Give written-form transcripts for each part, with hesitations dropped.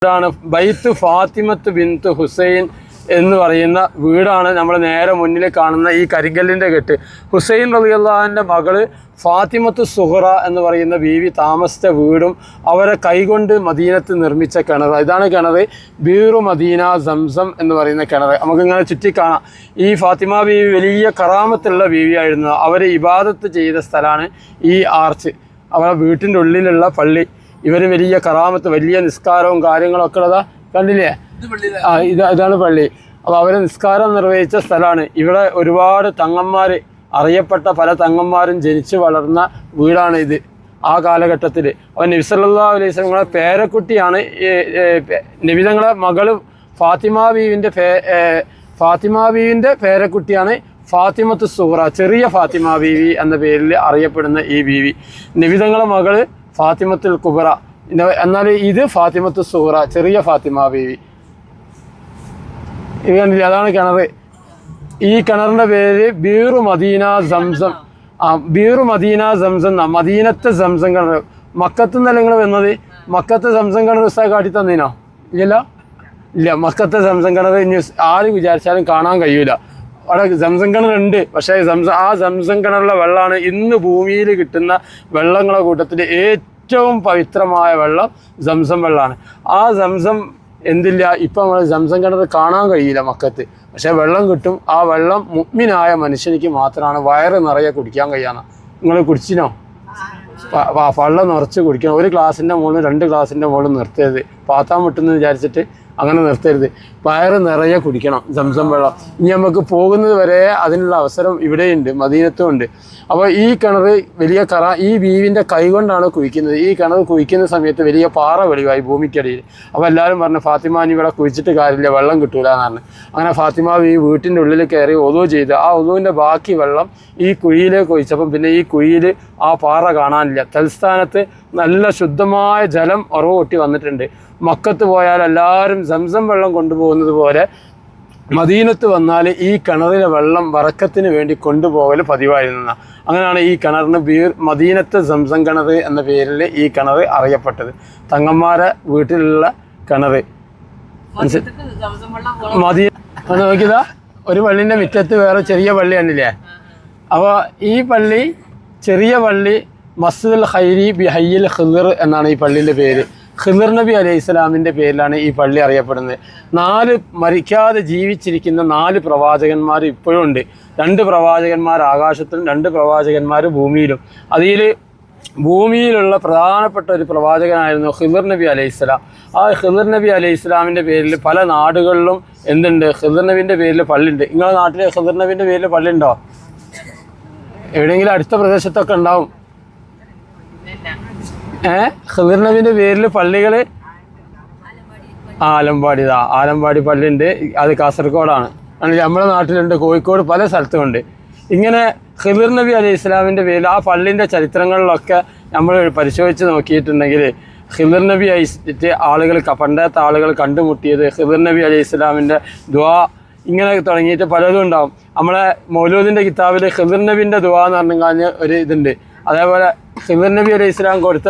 വീടാണ് ബൈത്ത് ഫാത്തിമത്ത് ബിൻത്ത് ഹുസൈൻ എന്ന് പറയുന്ന വീടാണ് നമ്മൾ നേരെ മുന്നിൽ കാണുന്ന ഈ കരിങ്കല്ലിൻ്റെ കെട്ട്. ഹുസൈൻ റളിയല്ലാഹുവിൻ്റെ മകള് ഫാത്തിമത്ത് സുഹറ എന്ന് പറയുന്ന ബീവി താമസിച്ച വീടും അവരെ കൈകൊണ്ട് മദീനത്ത് നിർമ്മിച്ച കിണർ. ഇതാണ് കിണർ, ബീറു മദീന സംസം എന്ന് പറയുന്ന കിണർ. നമുക്കിങ്ങനെ ചുറ്റിക്കാണാം. ഈ ഫാത്തിമ ബീവി വലിയ കറാമത്തുള്ള ബീവിയായിരുന്നു. അവർ ഇബാദത്ത് ചെയ്ത സ്ഥലമാണ് ഈ ആർച്ച്. അവരുടെ വീട്ടിൻ്റെ ഉള്ളിലുള്ള പള്ളി. ഇവർ വലിയ കറാമത്ത്, വലിയ നിസ്കാരവും കാര്യങ്ങളൊക്കെ ഉള്ളതാ കണ്ടില്ലേ? ഇതാണ് പള്ളി. അപ്പോൾ അവർ നിസ്കാരം നിർവഹിച്ച സ്ഥലമാണ്. ഇവിടെ ഒരുപാട് തങ്ങന്മാർ, അറിയപ്പെട്ട പല തങ്ങന്മാരും ജനിച്ചു വളർന്ന വീടാണ് ഇത് ആ കാലഘട്ടത്തിൽ. അപ്പോൾ നബി സല്ലല്ലാഹു അലൈഹി വസല്ലമയുടെ പേരക്കുട്ടിയാണ് നബി തങ്ങളുടെ മകള് ഫാത്തിമ ബീവിൻ്റെ പേരക്കുട്ടിയാണ് ഫാത്തിമത്ത് സുഹറ, ചെറിയ ഫാത്തിമ ബീവി എന്ന പേരിൽ അറിയപ്പെടുന്ന ഈ ബീവി. നബി തങ്ങളുടെ മകള് ഫാത്തിമത്തുൽ കുബറ, എന്നാൽ ഇത് ഫാത്തിമത്ത് സുഹറ, ചെറിയ ഫാത്തിമ ബീവി. ഇത് കണ്ടില്ല, അതാണ് കിണർ. ഈ കിണറിൻ്റെ പേര് ബീറു മദീന സംസം. ബീറു മദീന സംസം, മദീനത്തെ സംസം കിണർ. മക്കത്ത് നിന്നല്ല നിങ്ങൾ വന്നത്? മക്കത്തെ സംസം കിണർ ഉസ്താദ് കാട്ടി തന്നീനോ? ഇല്ലല്ലോ, ഇല്ല. മക്കത്തെ സംസം കിണർ ഇനി ആര് വിചാരിച്ചാലും കാണാൻ കഴിയൂല. അവിടെ സംസം കിണറുണ്ട്, പക്ഷേ ആ സംസം കിണറിലെ വെള്ളമാണ് ഇന്ന് ഭൂമിയിൽ കിട്ടുന്ന വെള്ളങ്ങളുടെ കൂട്ടത്തിൽ ഏറ്റവും പവിത്രമായ വെള്ളം സംസം വെള്ളമാണ്. ആ സംസം എന്തില്ല, ഇപ്പം നമ്മൾ സംസം കിണർ കാണാൻ കഴിയില്ല മക്കത്ത്, പക്ഷേ വെള്ളം കിട്ടും. ആ വെള്ളം മുഅ്മിനായ മനുഷ്യനിക്ക് മാത്രമാണ് വയറ് നിറയെ കുടിക്കാൻ കഴിയാന്ന്. നിങ്ങൾ കുടിച്ചിനോ? വെള്ളം നിറച്ച് കുടിക്കണം. ഒരു ഗ്ലാസിൻ്റെ മുകളിൽ 2 ഗ്ലാസിൻ്റെ മുകളിൽ നിർത്തരുത്. പാത്താൻ മുട്ടെന്ന് വിചാരിച്ചിട്ട് അങ്ങനെ നിർത്തരുത്. വയറ് നിറയെ കുടിക്കണം സംസം വെള്ളം. ഇനി നമുക്ക് പോകുന്നത് വരെ അതിനുള്ള അവസരം ഇവിടെയുണ്ട്, മദീനത്തും ഉണ്ട്. അപ്പോൾ ഈ കിണർ വലിയ ഈ ബീവിൻ്റെ കൈകൊണ്ടാണ് കുഴിക്കുന്നത്. ഈ കിണർ കുഴിക്കുന്ന സമയത്ത് വലിയ പാറ വെളിവായി ഭൂമിക്കടിയിൽ. അപ്പോൾ എല്ലാവരും പറഞ്ഞു ഫാത്തിമ ഇവിടെ കുഴിച്ചിട്ട് കാര്യമില്ല, വെള്ളം കിട്ടൂല എന്നാണ്. അങ്ങനെ ഫാത്തിമ ഈ വീട്ടിൻ്റെ ഉള്ളിൽ കയറി ഒതു ചെയ്ത് ആ ഒതുവിൻ്റെ ബാക്കി വെള്ളം ഈ കുഴിയിലേക്ക് ഒഴിച്ചപ്പം പിന്നെ ഈ കുഴിയിൽ ആ പാറ കാണാനില്ല. തൽസ്ഥാനത്ത് നല്ല ശുദ്ധമായ ജലം ഉറവ് പൊട്ടി വന്നിട്ടുണ്ട്. മക്കത്ത് പോയാൽ എല്ലാവരും സംസം വെള്ളം കൊണ്ടുപോകുന്നത് പോലെ മദീനത്ത് വന്നാൽ ഈ കിണറിലെ വെള്ളം വറക്കത്തിന് വേണ്ടി കൊണ്ടുപോകൽ പതിവായിരുന്നു. അങ്ങനെയാണ് ഈ കിണറിന് മദീനത്തെ സംസം കിണർ എന്ന പേരിൽ ഈ കിണർ അറിയപ്പെട്ടത്. തങ്ങന്മാരെ വീട്ടിലുള്ള കിണർ. മദീന നോക്കിയതാ, ഒരു പള്ളിൻ്റെ മുറ്റത്ത് വേറെ ചെറിയ പള്ളി കണ്ടില്ലേ? അപ്പോൾ ഈ പള്ളി, ചെറിയ പള്ളി മസ്ജിദുൽ ഖൈരി ബി ഹയ്യിൽ ഖിദ്ർ എന്നാണ് ഈ പള്ളിൻ്റെ പേര്. ഖിദ്ർ നബി അലൈഹി ഇസ്ലാമിൻ്റെ പേരിലാണ് ഈ പള്ളി അറിയപ്പെടുന്നത്. 4 മരിക്കാതെ ജീവിച്ചിരിക്കുന്ന 4 പ്രവാചകന്മാർ ഇപ്പോഴും ഉണ്ട്. 2 പ്രവാചകന്മാർ ആകാശത്തിലും 2 പ്രവാചകന്മാർ ഭൂമിയിലും. അതിൽ ഭൂമിയിലുള്ള പ്രധാനപ്പെട്ട ഒരു പ്രവാചകനായിരുന്നു ഖിദ്ർ നബി അലൈഹി ഇസ്ലാം. ആ ഖിദ്ർ നബി അലൈഹി ഇസ്ലാമിൻ്റെ പേരിൽ പല നാടുകളിലും എന്തുണ്ട്, ഖിദ്ർ നബിൻ്റെ പേരിൽ പള്ളിയുണ്ട്. നിങ്ങളുടെ നാട്ടിൽ ഖിദ്ർ നബിൻ്റെ പേരിൽ പള്ളിയുണ്ടോ? എവിടെയെങ്കിലും അടുത്ത പ്രദേശത്തൊക്കെ ഉണ്ടാവും. ഖിദ്ർ നബിൻ്റെ പേരിൽ പള്ളികൾ ആലമ്പാടി പള്ളിയുണ്ട്. അത് കാസർഗോഡാണ്. നമ്മുടെ നാട്ടിലുണ്ട്, കോഴിക്കോട്, പല സ്ഥലത്തുമുണ്ട്. ഇങ്ങനെ ഖിദ്ർ നബി അലൈഹി ഇസ്ലാമിൻ്റെ പേരിൽ ആ പള്ളിൻ്റെ ചരിത്രങ്ങളിലൊക്കെ നമ്മൾ പരിശോധിച്ച് നോക്കിയിട്ടുണ്ടെങ്കിൽ ഖിദ്ർ നബി ആളുകൾ, പണ്ടത്തെ ആളുകൾ കണ്ടുമുട്ടിയത് ഖിദ്ർ നബി അലൈഹി ഇസ്ലാമിൻ്റെ ദുആ ഇങ്ങനെ തുടങ്ങിയിട്ട് പലതും ഉണ്ടാവും. നമ്മളെ മൗലൂദിൻ്റെ കിതാബിൽ ഖിദ്ർ നബിൻ്റെ ദുആ എന്ന് പറഞ്ഞു കഴിഞ്ഞാൽ ഒരു ഇതുണ്ട്. അതേപോലെ ഖിദ്ർ നബി അലൈഹി ഇസ്ലാം കൊടുത്ത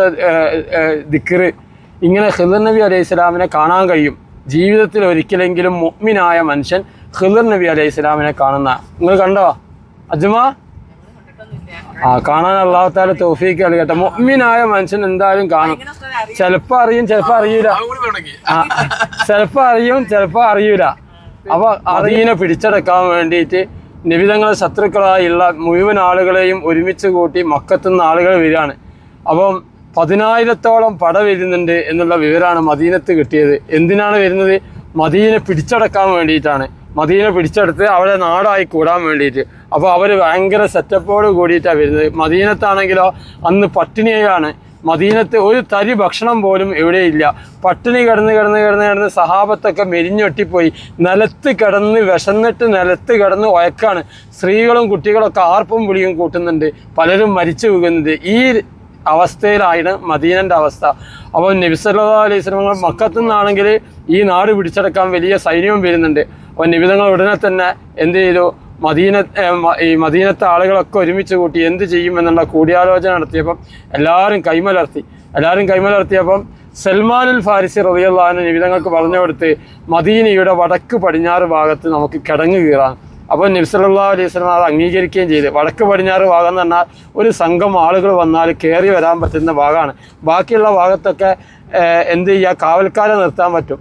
ദിക്ർ. ഇങ്ങനെ ഖിദ്ർ നബി അലൈഹി ഇസ്ലാമിനെ കാണാൻ കഴിയും. ജീവിതത്തിൽ ഒരിക്കലെങ്കിലും മുഅ്മിനായ മനുഷ്യൻ ഖിദ്ർ നബി അലൈഹി ഇസ്ലാമിനെ കാണുന്ന. നിങ്ങൾ കണ്ടോ അജ്മ? കാണാൻ അല്ലാഹു തആല തൗഫീഖ് നൽകട്ടെ. മുഅ്മിനായ മനുഷ്യൻ എന്തായാലും കാണും. ചിലപ്പോൾ അറിയും, ചിലപ്പോൾ അറിയൂല. ചിലപ്പോൾ അറിയും, ചിലപ്പോൾ അറിയൂല. അപ്പോൾ അതിനെ പിടിച്ചടക്കാൻ വേണ്ടിയിട്ട് നബിതങ്ങളെ ശത്രുക്കളായുള്ള മുഴുവൻ ആളുകളെയും ഒരുമിച്ച് കൂട്ടി മക്കത്തുനിന്ന് ആളുകൾ വരികയാണ്. അപ്പം 10,000-ഓളം പട വരുന്നുണ്ട് എന്നുള്ള വിവരമാണ് മദീനത്ത് കിട്ടിയത്. എന്തിനാണ് വരുന്നത്? മദീനെ പിടിച്ചടക്കാൻ വേണ്ടിയിട്ടാണ്. മദീന പിടിച്ചെടുത്ത് അവിടെ നാടായി കൂടാൻ വേണ്ടിയിട്ട്. അപ്പോൾ അവർ ഭയങ്കര സെറ്റപ്പോട് കൂടിയിട്ടാണ് വരുന്നത്. മദീനത്താണെങ്കിലോ അന്ന് പട്ടിണിയാണ്. മദീനത്ത് ഒരു തരി ഭക്ഷണം പോലും എവിടെയില്ല. പട്ടിണി കിടന്ന് സഹാബത്തൊക്കെ മെലിഞ്ഞൊട്ടിപ്പോയി. നിലത്ത് കിടന്ന് വിശന്നിട്ട് നിലത്ത് കിടന്ന് ഉയക്കാണ്. സ്ത്രീകളും കുട്ടികളൊക്കെ ആർപ്പും വിളിയും കൂട്ടുന്നുണ്ട്. പലരും മരിച്ചു വീകുന്നത്. ഈ അവസ്ഥയിലാണ് മദീനൻ്റെ അവസ്ഥ. അപ്പോൾ നബി സല്ലല്ലാഹു അലൈഹി വസല്ലം മക്കത്തു നിന്നാണെങ്കിൽ ഈ നാട് പിടിച്ചെടുക്കാൻ വലിയ സൈന്യവും വരുന്നുണ്ട്. അപ്പോൾ നബി തങ്ങൾ ഉടനെ തന്നെ എന്ത് ചെയ്തു? മദീനത്തെ ആളുകളൊക്കെ ഒരുമിച്ച് കൂട്ടി എന്ത് ചെയ്യുമെന്നുള്ള കൂടിയാലോചന നടത്തിയപ്പം എല്ലാവരും കൈമലർത്തിയപ്പം സൽമാനുൽ ഫാരിസി റളിയല്ലാഹു അൻഹു നബി തങ്ങൾക്ക് പറഞ്ഞു കൊടുത്ത് മദീനയുടെ വടക്ക് പടിഞ്ഞാറ് ഭാഗത്ത് നമുക്ക് കിടങ്ങ് കീറാം. അപ്പോൾ നബി സല്ലല്ലാഹു അലൈഹി വസല്ലം അത് അംഗീകരിക്കുകയും ചെയ്ത്. വടക്ക് പടിഞ്ഞാറ് ഭാഗം എന്ന് പറഞ്ഞാൽ ഒരു സംഘം ആളുകൾ വന്നാൽ കയറി വരാൻ പറ്റുന്ന ഭാഗമാണ്. ബാക്കിയുള്ള ഭാഗത്തൊക്കെ എന്ത് ചെയ്യുക, കാവൽക്കാരെ നിർത്താൻ പറ്റും.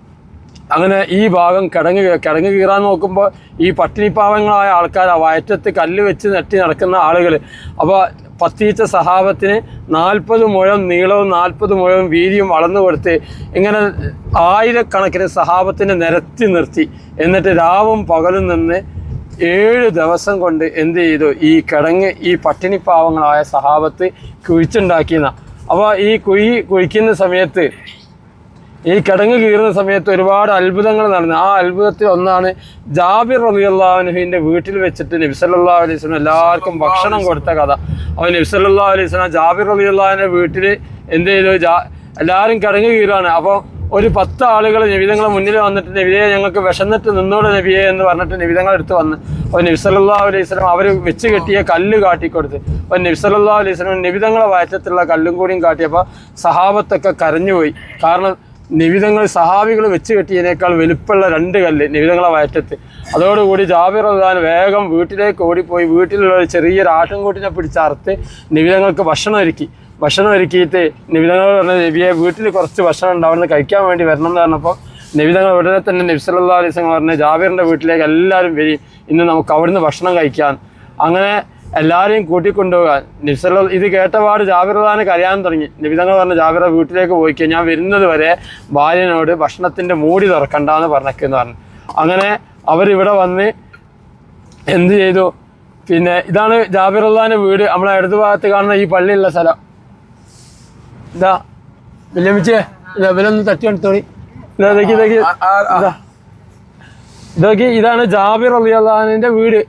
അങ്ങനെ ഈ ഭാഗം കിടങ്ങ് കീറാൻ നോക്കുമ്പോൾ ഈ പട്ടിണിപ്പാവങ്ങളായ ആൾക്കാർ വയറ്റത്ത് കല്ല് വെച്ച് നെട്ടി നടക്കുന്ന ആളുകൾ. അപ്പോൾ പത്തീച്ച സഹാബത്തിന് 40 മുഴം നീളവും 40 മുഴം വീതിയും അളന്നു കൊടുത്ത് ഇങ്ങനെ ആയിരക്കണക്കിന് സഹാബത്തിനെ നിരത്തി നിർത്തി. എന്നിട്ട് രാവും പകലും നിന്ന് 7 ദിവസം കൊണ്ട് എന്ത് ചെയ്തു, ഈ കിടങ്ങ് ഈ പട്ടിണിപ്പാവങ്ങളായ സഹാബത്ത് കുഴിച്ചുണ്ടാക്കിയെന്ന. അപ്പോൾ ഈ കുഴിക്കുന്ന സമയത്ത്, ഈ കിടങ്ങ് കീറുന്ന സമയത്ത് ഒരുപാട് അത്ഭുതങ്ങൾ നടന്നു. ആ അത്ഭുതത്തിൽ ഒന്നാണ് ജാബിർ റളിയല്ലാഹു അൻഹുവിൻ്റെ വീട്ടിൽ വെച്ചിട്ട് നബി സല്ലല്ലാഹു അലൈഹി വസല്ലം എല്ലാവർക്കും ഭക്ഷണം കൊടുത്ത കഥ. അപ്പോൾ നബി സല്ലല്ലാഹു അലൈഹി വസല്ലം ജാബിർ റളിയല്ലാഹുവിൻ്റെ വീട്ടിൽ എന്ത് ചെയ്തു, എല്ലാവരും കിടങ്ങ് കീറാണ്. അപ്പോൾ ഒരു 10 ആളുകൾ നബിതങ്ങളെ മുന്നിൽ വന്നിട്ട് നബിയെ ഞങ്ങൾക്ക് വിശന്നിട്ട് നിന്നോട് നബിയെ എന്ന് പറഞ്ഞിട്ട് നബിതങ്ങൾ എടുത്ത് വന്ന്. അപ്പോൾ നബി സല്ലല്ലാഹു അലൈഹി വസല്ലം അവർ വെച്ച് കെട്ടിയ കല്ല് കാട്ടിക്കൊടുത്ത്. അപ്പോൾ നബി സല്ലല്ലാഹു അലൈഹി വസല്ലം നബിതങ്ങളെ വയറ്റത്തുള്ള കല്ലും കൂടിയും കാട്ടിയപ്പോൾ സഹാബത്തൊക്കെ കരഞ്ഞുപോയി. കാരണം നിബിതങ്ങൾ സഹാബികൾ വെച്ച് കെട്ടിയതിനേക്കാൾ വലുപ്പമുള്ള 2 കല്ല് നിബിതങ്ങളെ വയറ്റത്ത്. അതോടുകൂടി ജാബിർ റളിയല്ലാഹു വേഗം വീട്ടിലേക്ക് ഓടിപ്പോയി വീട്ടിലുള്ള ഒരു ചെറിയൊരു ആട്ടിൻകൂട്ടിനെ പിടിച്ചറുത്ത് നിബിതങ്ങൾക്ക് ഭക്ഷണം ഒരുക്കിയിട്ട് നിബിതങ്ങൾ പറഞ്ഞ നബിയെ വീട്ടിൽ കുറച്ച് ഭക്ഷണം ഉണ്ട്, അവിടുന്ന് കഴിക്കാൻ വേണ്ടി വരണം എന്ന് പറഞ്ഞപ്പോൾ നിബിതങ്ങൾ ഉടനെ തന്നെ നബി സല്ലല്ലാഹു അലൈഹി വസല്ലം പറഞ്ഞ് ജാബിറിൻ്റെ വീട്ടിലേക്ക് എല്ലാവരും വരി, ഇന്ന് നമുക്ക് അവിടുന്ന് ഭക്ഷണം കഴിക്കാൻ. അങ്ങനെ എല്ലാവരെയും കൂട്ടിക്കൊണ്ടുപോകാൻ ഇത് കേട്ടപാട് ജാബിർ റളിയല്ലാഹു കരയാൻ തുടങ്ങി. നബിതങ്ങൾ പറഞ്ഞ ജാബിറെ വീട്ടിലേക്ക് പോയിക്കുക, ഞാൻ വരുന്നത് വരെ ഭാര്യനോട് ഭക്ഷണത്തിൻ്റെ മൂടി തുറക്കണ്ടെന്ന് പറഞ്ഞേക്കെന്ന് പറഞ്ഞു. അങ്ങനെ അവരിവിടെ വന്ന് എന്ത് ചെയ്തു, പിന്നെ ഇതാണ് ജാബിർ റളിയല്ലാഹുവിൻ്റെ വീട്. നമ്മളെ ഇടതു ഭാഗത്ത് കാണുന്ന ഈ പള്ളിയുള്ള സ്ഥലം. ഇതാ വില്ലമിച്ചേ, ഇവരൊന്ന് തട്ടി എടുത്തോളി. ഇതാണ് ജാബിർ റളിയല്ലാഹുവിൻ്റെ വീട്.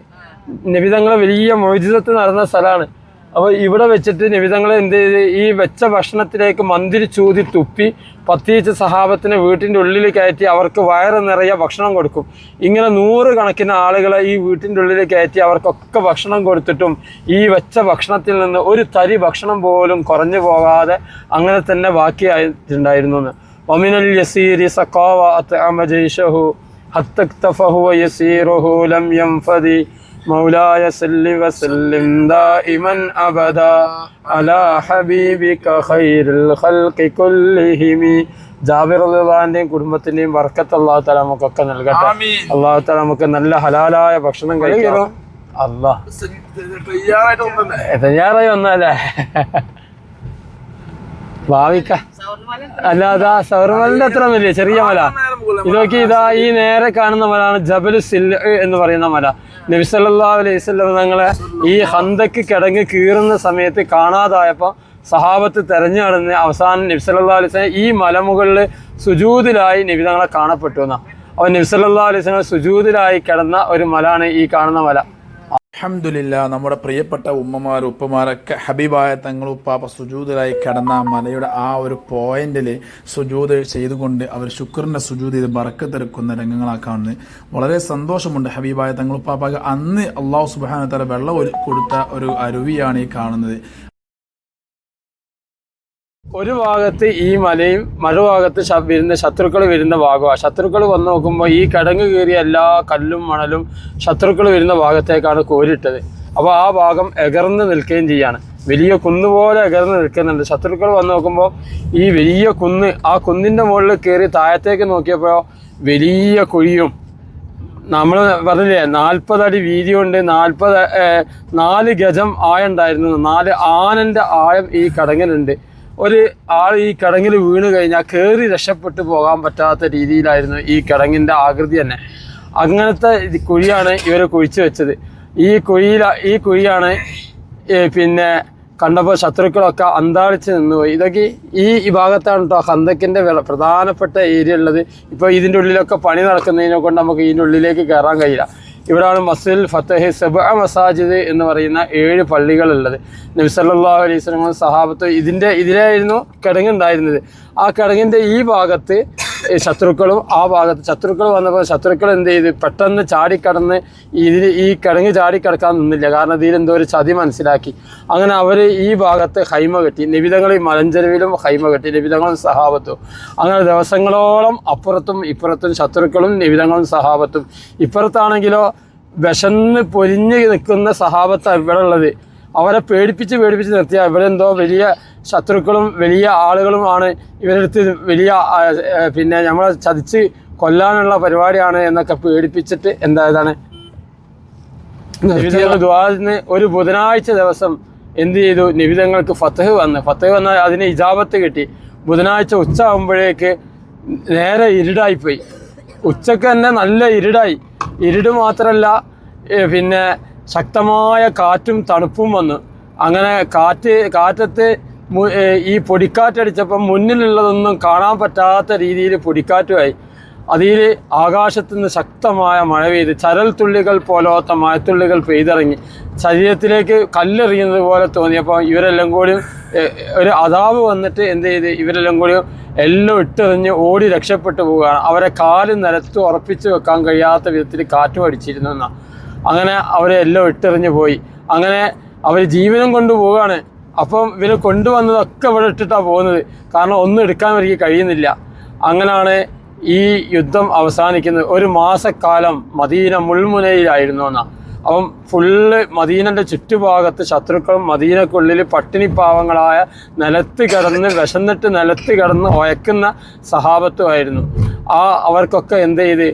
നബിതങ്ങളെ വലിയ മോചിതത്ത് നടന്ന സ്ഥലമാണ്. അപ്പോൾ ഇവിടെ വെച്ചിട്ട് നബിതങ്ങളെ എന്ത് ചെയ്ത്, ഈ വെച്ച ഭക്ഷണത്തിലേക്ക് മന്തിരി ചൂതി തുപ്പി പത്തീച്ച സഹാബത്തിനെ വീട്ടിൻ്റെ ഉള്ളിൽ കയറ്റി അവർക്ക് വയറ് നിറയെ ഭക്ഷണം കൊടുക്കും. ഇങ്ങനെ 100 കണക്കിന് ആളുകളെ ഈ വീട്ടിൻ്റെ ഉള്ളിൽ കയറ്റി അവർക്കൊക്കെ ഭക്ഷണം കൊടുത്തിട്ടും ഈ വെച്ച ഭക്ഷണത്തിൽ നിന്ന് ഒരു തരി ഭക്ഷണം പോലും കുറഞ്ഞു പോകാതെ അങ്ങനെ തന്നെ ബാക്കിയായിട്ടുണ്ടായിരുന്നു. വമിനൽ യസീരി സഖാവ അത്അമ ജൈശഹു ഹത്തക്തഫഹു യസീറുഹു ലം യംഫദി മൗലായ സല്ലി വസല്ലിം ദായിമൻ അബദാ അലാ ഹബീബിക ഖൈറുൽ ഖൽഖി കുല്ലിഹിം. ജാബിർ റളിയല്ലാഹുവിൻ്റെയും കുടുംബത്തിൻ്റെയും ബർക്കത്ത് അല്ലാഹു തആല നമുക്കൊക്കെ നൽകട്ടെ. അല്ലാഹു തആല നമുക്ക് നല്ല ഹലാലായ ഭക്ഷണം കഴിക്കണം. തയ്യാറായി വന്നല്ലേ ഭാവിക്ക. അല്ലാതെ സൗർമലിന്റെ അത്ര ഒന്നുമില്ല, ചെറിയ മല. ഇതൊക്കെ ഇതാ ഈ നേരെ കാണുന്ന മലയാണ് ജബലു സിൽ എന്ന് പറയുന്ന മല. നബി സല്ലല്ലാഹു അലൈഹി വസല്ലം തങ്ങളെ ഈ ഹന്തക്ക് കിടങ്ങ് കീറുന്ന സമയത്ത് കാണാതായപ്പോൾ സഹാബത്ത് തെരഞ്ഞു നടന്ന് അവസാനം നബി സല്ലല്ലാഹു അലൈഹി വസല്ലം ഈ മലമുകളിൽ സുജൂദിലായി നബി തങ്ങളെ കാണപ്പെട്ടു എന്നാണ്. അപ്പോൾ നബി സല്ലല്ലാഹു അലൈഹി വസല്ലം സുജൂദിലായി കിടന്ന ഒരു മലയാണ് ഈ കാണുന്ന മല. അൽഹംദുലില്ലാ, നമ്മുടെ പ്രിയപ്പെട്ട ഉമ്മമാർ ഉപ്പമാരൊക്കെ ഹബീബായ തങ്ങളുപ്പാപ്പ സുജൂദിലായി കിടന്ന മലയുടെ ആ ഒരു പോയിന്റിൽ സുജൂദ് ചെയ്തുകൊണ്ട് അവർ ശുക്രിൻ്റെ സുജൂദ് ചെയ്ത് ബറക്കത്തെടുക്കുന്ന രംഗങ്ങളാക്കാവുന്നത് വളരെ സന്തോഷമുണ്ട്. ഹബീബായ തങ്ങളുപ്പാപ്പ അന്ന് അള്ളാഹു സുബ്ഹാനഹു വ തആല വെള്ളം കൊടുത്ത ഒരു അരുവിയാണ് ഈ കാണുന്നത്. ഒരു ഭാഗത്ത് ഈ മലയും മറുഭാഗത്ത് വരുന്ന ശത്രുക്കൾ വരുന്ന ഭാഗമാണ്. ശത്രുക്കൾ വന്ന് നോക്കുമ്പോൾ ഈ കിടങ്ങ് കയറിയ എല്ലാ കല്ലും മണലും ശത്രുക്കൾ വരുന്ന ഭാഗത്തേക്കാണ് കോരിട്ടത്. അപ്പോൾ ആ ഭാഗം എകർന്ന് നിൽക്കുകയും ചെയ്യാണ്. വലിയ കുന്നുപോലെ എകർന്ന് നിൽക്കുന്നുണ്ട്. ശത്രുക്കൾ വന്ന് നോക്കുമ്പോൾ ഈ വലിയ കുന്ന്, ആ കുന്നിൻ്റെ മുകളിൽ കയറി താഴത്തേക്ക് നോക്കിയപ്പോൾ വലിയ കുഴിയും, നമ്മൾ പറഞ്ഞില്ലേ 40 അടി വീതിയുണ്ട്, 4 ഗജം ആയം ഉണ്ടായിരുന്നു. 4 ആനൻ്റെ ആയം ഈ കിടങ്ങിലുണ്ട്. ഒരു ആൾ ഈ കിടങ്ങിൽ വീണ് കഴിഞ്ഞാൽ കയറി രക്ഷപ്പെട്ടു പോകാൻ പറ്റാത്ത രീതിയിലായിരുന്നു ഈ കിടങ്ങിൻ്റെ ആകൃതി തന്നെ. അങ്ങനത്തെ കുഴിയാണ് ഇവർ കുഴിച്ച് വെച്ചത്. ഈ കുഴിയാണ് പിന്നെ കണ്ടപ്പോൾ ശത്രുക്കളൊക്കെ അന്താളിച്ച് നിന്നുപോയി. ഇതൊക്കെ ഈ ഭാഗത്താണ് കേട്ടോ ഹന്തക്കിൻ്റെ പ്രധാനപ്പെട്ട ഏരിയ ഉള്ളത്. ഇപ്പോൾ ഇതിൻ്റെ ഉള്ളിലൊക്കെ പണി നടക്കുന്നതിനെ കൊണ്ട് നമുക്ക് ഇതിൻ്റെ ഉള്ളിലേക്ക് കയറാൻ കഴിയില്ല. ഇവിടെയാണ് മസ്ജിദുൽ ഫതഹ് സബ്അ മസാജിദ് എന്ന് പറയുന്ന 7 പള്ളികളുള്ളത്. നബി സല്ലല്ലാഹു അലൈഹി വസല്ലം സഹാബത്ത് ഇതിലായിരുന്നു കിടങ്ങുണ്ടായിരുന്നത്. ആ കിടങ്ങിൻ്റെ ഈ ഭാഗത്ത് ശത്രുക്കളും ആ ഭാഗത്ത് ശത്രുക്കൾ വന്നപ്പോൾ ശത്രുക്കൾ എന്ത് ചെയ്ത് പെട്ടെന്ന് ചാടിക്കടന്ന് ഈ കിടങ്ങ് ചാടിക്കിടക്കാൻ നിന്നില്ല. കാരണം ഇതിലെന്തോ ഒരു ചതി മനസ്സിലാക്കി. അങ്ങനെ അവർ ഈ ഭാഗത്ത് ഹൈമ കെട്ടി. നബിതങ്ങൾ ഈ മലഞ്ചെരുവിലും ഹൈമ കെട്ടി, നബിതങ്ങളും സഹാബത്തും. അങ്ങനെ ദിവസങ്ങളോളം അപ്പുറത്തും ഇപ്പുറത്തും ശത്രുക്കളും നബിതങ്ങളും സഹാബത്തും. ഇപ്പുറത്താണെങ്കിലോ വിശന്ന് പൊരിഞ്ഞ് നിൽക്കുന്ന സഹാബത്താണ് ഇവിടെ ഉള്ളത്. അവരെ പേടിപ്പിച്ച് നിർത്തിയാൽ ഇവരെന്തോ വലിയ ശത്രുക്കളും വലിയ ആളുകളുമാണ്, ഇവരെടുത്ത് വലിയ പിന്നെ നമ്മളെ ചതിച്ച് കൊല്ലാനുള്ള പരിപാടിയാണ് എന്നൊക്കെ പേടിപ്പിച്ചിട്ട് എന്തായതാണ് നബിതങ്ങൾ ദുആന് ഒരു ബുധനാഴ്ച ദിവസം എന്ത് ചെയ്തു, നബിതങ്ങൾക്ക് ഫത്ഹ് വന്നാൽ അതിന് ഇജാബത്ത് കിട്ടി. ബുധനാഴ്ച ഉച്ച ആകുമ്പോഴേക്ക് നേരെ ഇരുടായിപ്പോയി. ഉച്ചക്ക് തന്നെ നല്ല ഇരുട് മാത്രമല്ല, പിന്നെ ശക്തമായ കാറ്റും തണുപ്പും വന്നു. അങ്ങനെ കാറ്റത്ത് ഈ പൊടിക്കാറ്റടിച്ചപ്പം മുന്നിലുള്ളതൊന്നും കാണാൻ പറ്റാത്ത രീതിയിൽ പൊടിക്കാറ്റുമായി. അതിൽ ആകാശത്തു നിന്ന് ശക്തമായ മഴ പെയ്ത് ചരൽ തുള്ളികൾ പോലത്തെ മഴത്തുള്ളികൾ പെയ്തിറങ്ങി ശരീരത്തിലേക്ക് കല്ലെറിയുന്നത് പോലെ തോന്നിയപ്പോൾ ഇവരെല്ലാം കൂടി ഒരു അതാവ് വന്നിട്ട് എന്ത് ചെയ്ത് ഇവരെല്ലാം കൂടി എല്ലാം ഇട്ടെറിഞ്ഞ് ഓടി രക്ഷപ്പെട്ടു പോവുകയാണ്. അവരെ കാല് നിലത്ത് ഉറപ്പിച്ച് വെക്കാൻ കഴിയാത്ത വിധത്തിൽ കാറ്റ് അടിച്ചിരുന്നു എന്നാണ്. അങ്ങനെ അവരെല്ലാം ഇട്ടെറിഞ്ഞ് പോയി. അങ്ങനെ അവർ ജീവനം കൊണ്ടുപോവുകയാണ്. അപ്പം ഇവർ കൊണ്ടുവന്നതൊക്കെ ഇവിടെ ഇട്ടിട്ടാണ് പോകുന്നത്. കാരണം ഒന്നും എടുക്കാൻ അവർക്ക് കഴിയുന്നില്ല. അങ്ങനെയാണ് ഈ യുദ്ധം അവസാനിക്കുന്നത്. ഒരു മാസക്കാലം മദീന മുൾമുനയിലായിരുന്നു എന്നാണ്. അപ്പം ഫുള്ള് മദീനൻ്റെ ചുറ്റുഭാഗത്ത് ശത്രുക്കളും മദീനക്കുള്ളിൽ പട്ടിണി പാവങ്ങളായ നിലത്ത് കിടന്ന് വിശന്നിട്ട് നിലത്ത് കിടന്ന് ഒയക്കുന്ന സഹാബത്തുമായിരുന്നു. അവർക്കൊക്കെ എന്ത് ചെയ്ത്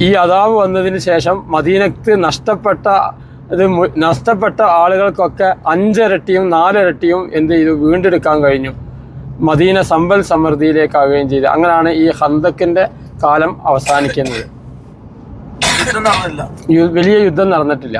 ഈ അദാബ് വന്നതിന് ശേഷം മദീനത്ത് നഷ്ടപ്പെട്ട ആളുകൾക്കൊക്കെ 5 ഇരട്ടിയും 4 ഇരട്ടിയും എന്ത് ചെയ്തു വീണ്ടെടുക്കാൻ കഴിഞ്ഞു. മദീന സമ്പൽ സമൃദ്ധിയിലേക്കാവുകയും ചെയ്തു. അങ്ങനെയാണ് ഈ ഖന്തക്കിൻ്റെ കാലം അവസാനിക്കുന്നത്. വലിയ യുദ്ധം നടന്നിട്ടില്ല.